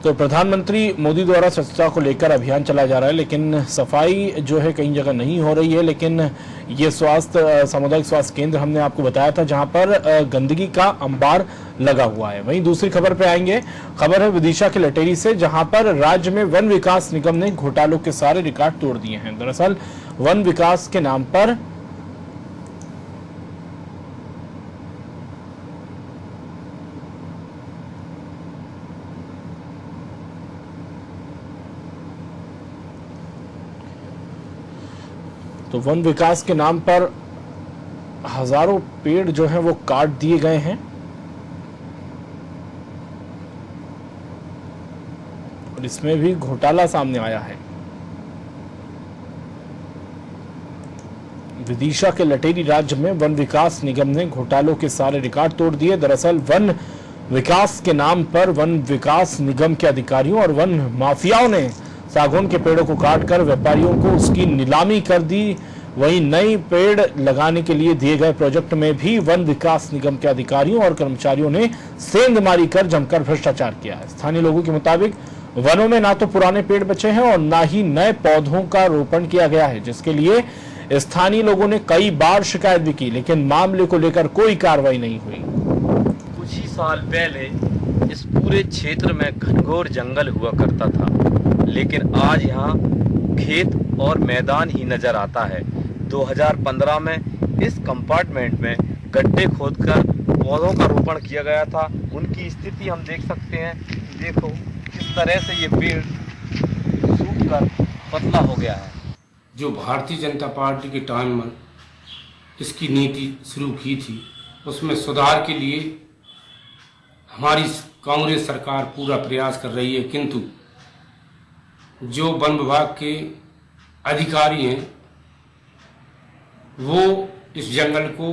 तो प्रधानमंत्री मोदी द्वारा स्वच्छता को लेकर अभियान चलाया जा रहा है, लेकिन सफाई जो है कई जगह नहीं हो रही है। लेकिन ये सामुदायिक स्वास्थ्य केंद्र हमने आपको बताया था जहां पर गंदगी का अंबार लगा हुआ है। वहीं दूसरी खबर पे आएंगे। खबर है विदिशा के लटेरी से, जहां पर राज्य में वन विकास निगम ने घोटालों के सारे रिकॉर्ड तोड़ दिए हैं। दरअसल वन विकास के नाम पर वन विकास के नाम पर हजारों पेड़ जो हैं वो काट दिए गए हैं और इसमें भी घोटाला सामने आया है। विदिशा के लटेरी राज्य में वन विकास निगम ने घोटालों के सारे रिकॉर्ड तोड़ दिए। दरअसल वन विकास के नाम पर वन विकास निगम के अधिकारियों और वन माफियाओं ने सागौन के पेड़ों को काटकर व्यापारियों को उसकी नीलामी कर दी। वहीं नई पेड़ लगाने के लिए दिए गए प्रोजेक्ट में भी वन विकास निगम के अधिकारियों और कर्मचारियों ने सेंधमारी कर जमकर भ्रष्टाचार किया है। स्थानीय लोगों के मुताबिक वनों में ना तो पुराने पेड़ बचे हैं और ना ही नए पौधों का रोपण किया गया है, जिसके लिए स्थानीय लोगों ने कई बार शिकायत भी की, लेकिन मामले को लेकर कोई कार्रवाई नहीं हुई। कुछ ही साल पहले इस पूरे क्षेत्र में घनघोर जंगल हुआ करता था, लेकिन आज यहाँ खेत और मैदान ही नजर आता है। 2015 में इस कंपार्टमेंट में गड्ढे खोदकर पौधों का रोपण किया गया था। उनकी स्थिति हम देख सकते हैं। देखो किस तरह से ये पेड़ सूखकर पतला हो गया है। जो भारतीय जनता पार्टी के टाइम में इसकी नीति शुरू की थी, उसमें सुधार के लिए हमारी कांग्रेस सरकार पूरा प्रयास कर रही है, किंतु जो वन विभाग के अधिकारी हैं वो इस जंगल को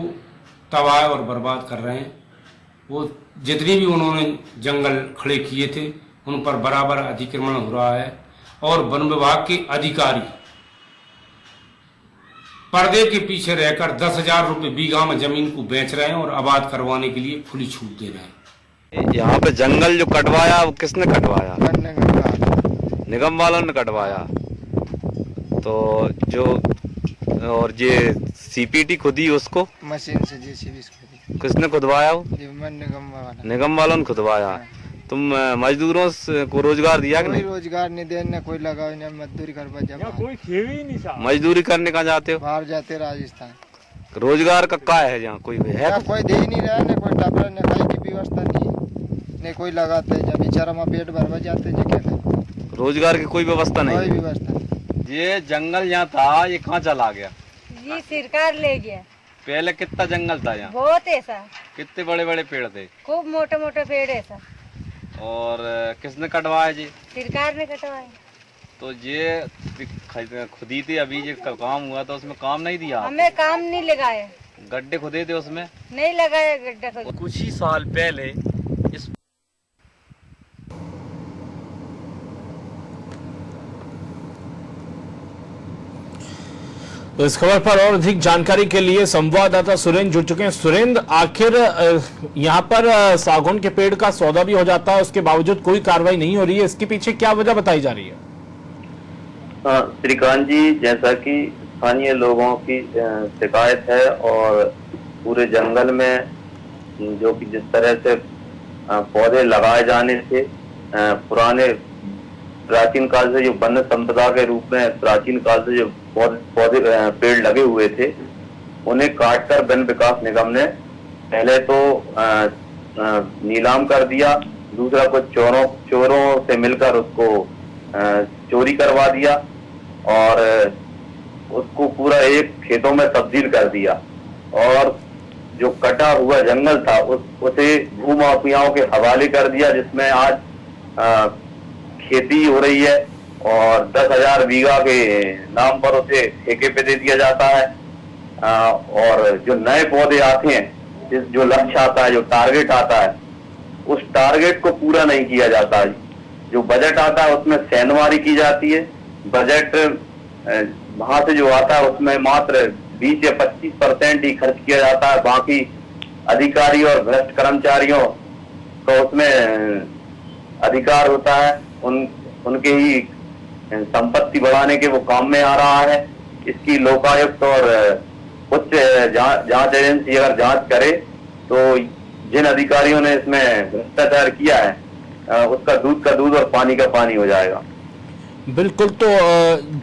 तबाह और बर्बाद कर रहे हैं। वो जितनी भी उन्होंने जंगल खड़े किए थे उन पर बराबर अतिक्रमण हो रहा है और वन विभाग के अधिकारी पर्दे के पीछे रहकर 10,000 रुपये बीघा में जमीन को बेच रहे हैं और आबाद करवाने के लिए खुली छूट दे रहे हैं। यहाँ पे जंगल जो कटवाया वो किसने कटवाया? निगम वालों ने कटवाया। तो जो और ये सीपीटी खुदी उसको मशीन से जेसीबी खुदी। किसने खुदवाया? वो निगम वालों ने खुदवाया। तुम मजदूरों को रोजगार दिया कि नहीं? रोजगार नहीं देने, कोई लगा नहीं, मजदूरी करवा जाए। कोई खेवी ही नहीं। मजदूरी करने कहाँ जाते हो? बाहर जाते राजस्थान। रोजगार का क्या है यहाँ? कोई है तो? कोई दे ही नहीं रहा, न कोई टापरा न खाई की व्यवस्था नहीं कोई लगाते। जब बेचारा वहाँ पेट भरवा जाते रोजगार की कोई व्यवस्था नहीं। कोई व्यवस्था नहीं। ये जंगल यहाँ था, ये कहाँ चला गया? ये सरकार ले गया। पहले कितना जंगल था यहाँ? बहुत है सर। कितने बड़े बड़े पेड़ थे? खूब मोटे मोटे पेड़ है सर। और किसने कटवाया जी? सरकार ने कटवाया। तो ये खुदी थी, अभी ये काम हुआ था उसमें काम नहीं दिया? हमें काम नहीं लगाया। गड्ढे खुदे थे उसमें? नहीं लगाया गड्ढा। कुछ ही साल पहले इस तो इस खबर पर और अधिक जानकारी के लिए संवाददाता सुरेंद्र जुड़ चुके हैं। सुरेंद्र, आखिर यहाँ पर सागौन के पेड़ का सौदा भी हो जाता है, उसके बावजूद कोई कार्रवाई नहीं हो रही है, इसके पीछे क्या वजह बताई जा रही है? श्रीकांत जी, जैसा कि स्थानीय लोगों की शिकायत है और पूरे जंगल में जो कि जिस तरह से पौधे लगाए जाने थे, पुराने प्राचीन काल से जो वन संपदा के रूप में प्राचीन काल से जो पौधे पेड़ लगे हुए थे, उन्हें काटकर वन विकास निगम ने पहले तो नीलाम कर दिया, दूसरा कुछ चोरों से मिलकर उसको चोरी करवा दिया और उसको पूरा एक खेतों में तब्दील कर दिया। और जो कटा हुआ जंगल था उसे भूमाफियाओं के हवाले कर दिया, जिसमें आज खेती हो रही है और 10,000 बीघा के नाम पर उसे ठेके पे दे दिया जाता है। और जो नए पौधे आते हैं, जो लक्ष्य आता है, जो टारगेट आता है, उस टारगेट को पूरा नहीं किया जाता है। जो बजट आता है उसमें सेंधमारी की जाती है। बजट वहां से जो आता है उसमें मात्र 20 या 25% ही खर्च किया जाता है। बाकी अधिकारी और भ्रष्ट कर्मचारियों को उसमें अधिकार होता है, उनके ही संपत्ति बढ़ाने के वो काम में आ रहा है। इसकी लोकायुक्त और उच्च जांच एजेंसी अगर जांच करे तो जिन अधिकारियों ने इसमें भ्रष्टाचार किया है उसका दूध का दूध और पानी का पानी हो जाएगा। बिल्कुल। तो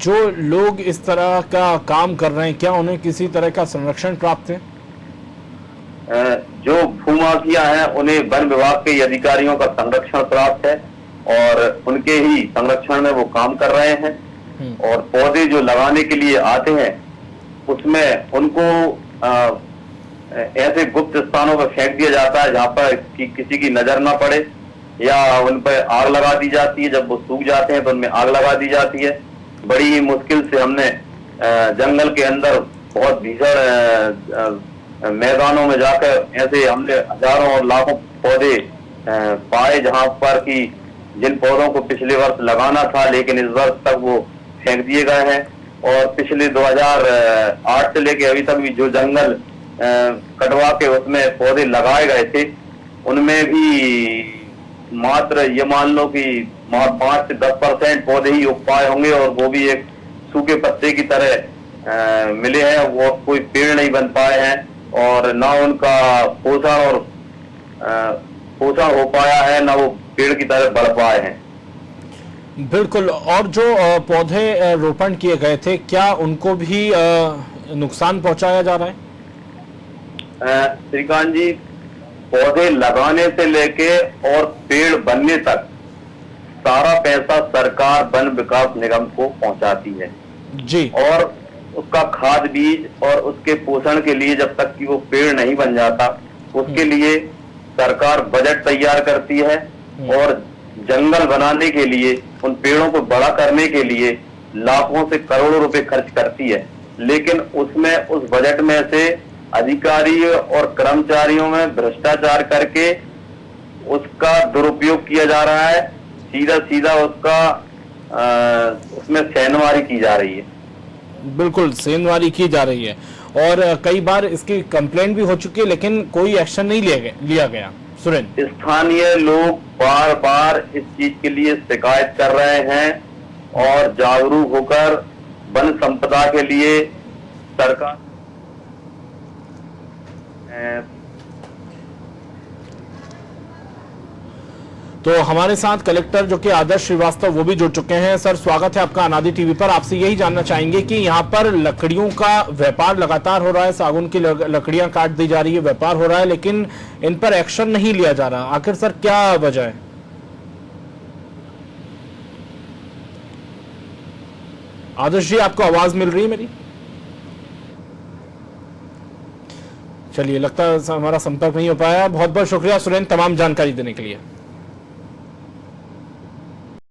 जो लोग इस तरह का काम कर रहे हैं, क्या उन्हें किसी तरह का संरक्षण प्राप्त है? जो भूमाफिया हैं उन्हें वन विभाग के अधिकारियों का संरक्षण प्राप्त है और उनके ही संरक्षण में वो काम कर रहे हैं। और पौधे जो लगाने के लिए आते हैं उसमें उनको ऐसे गुप्त स्थानों पर फेंक दिया जाता है जहां पर किसी की नजर ना पड़े, या उन पर आग लगा दी जाती है। जब वो सूख जाते हैं तो उनमें आग लगा दी जाती है। बड़ी ही मुश्किल से हमने जंगल के अंदर बहुत भीषण मैदानों में जाकर ऐसे हमने हजारों और लाखों पौधे पाए जहां पर कि जिन पौधों को पिछले वर्ष लगाना था लेकिन इस वर्ष तक वो फेंक दिए गए हैं। और पिछले 2008 से लेके अभी तक भी जो जंगल कटवा के उसमें पौधे लगाए गए थे उनमें भी मात्र ये मान लो कि 5 से 10% पौधे ही उग पाए होंगे और वो भी एक सूखे पत्ते की तरह मिले हैं। वो कोई पेड़ नहीं बन पाए हैं और ना उनका पोषण हो पाया है, ना वो पेड़ की तरह बढ़ पाए हैं। बिल्कुल। और जो पौधे रोपण किए गए थे, क्या उनको भी नुकसान पहुंचाया जा रहा है? श्रीकांत जी, पौधे लगाने से लेके और पेड़ बनने तक सारा पैसा सरकार वन विकास निगम को पहुंचाती है जी। और उसका खाद बीज और उसके पोषण के लिए जब तक कि वो पेड़ नहीं बन जाता उसके लिए सरकार बजट तैयार करती है और जंगल बनाने के लिए, उन पेड़ों को बड़ा करने के लिए लाखों से करोड़ों रुपए खर्च करती है। लेकिन उसमें उस बजट में से अधिकारी और कर्मचारियों में भ्रष्टाचार करके उसका दुरुपयोग किया जा रहा है। सीधा सीधा उसमें सेंधमारी की जा रही है। बिल्कुल, सेंधमारी की जा रही है और कई बार इसकी कंप्लेंट भी हो चुकी है लेकिन कोई एक्शन नहीं लिया गया। सुरेंद्र, स्थानीय लोग बार बार इस चीज के लिए शिकायत कर रहे हैं और जागरूक होकर वन संपदा के लिए सरकार तो हमारे साथ कलेक्टर जो कि आदर्श श्रीवास्तव वो भी जुड़ चुके हैं। सर, स्वागत है आपका अनादि टीवी पर। आपसे यही जानना चाहेंगे कि यहाँ पर लकड़ियों का व्यापार लगातार हो रहा है, सागौन की लकड़ियां काट दी जा रही है, व्यापार हो रहा है, लेकिन इन पर एक्शन नहीं लिया जा रहा। आखिर सर क्या वजह है? आदर्श जी, आपको आवाज मिल रही है मेरी? चलिए, लगता है हमारा संपर्क नहीं हो पाया। बहुत बहुत शुक्रिया सुरेंद्र तमाम जानकारी देने के लिए।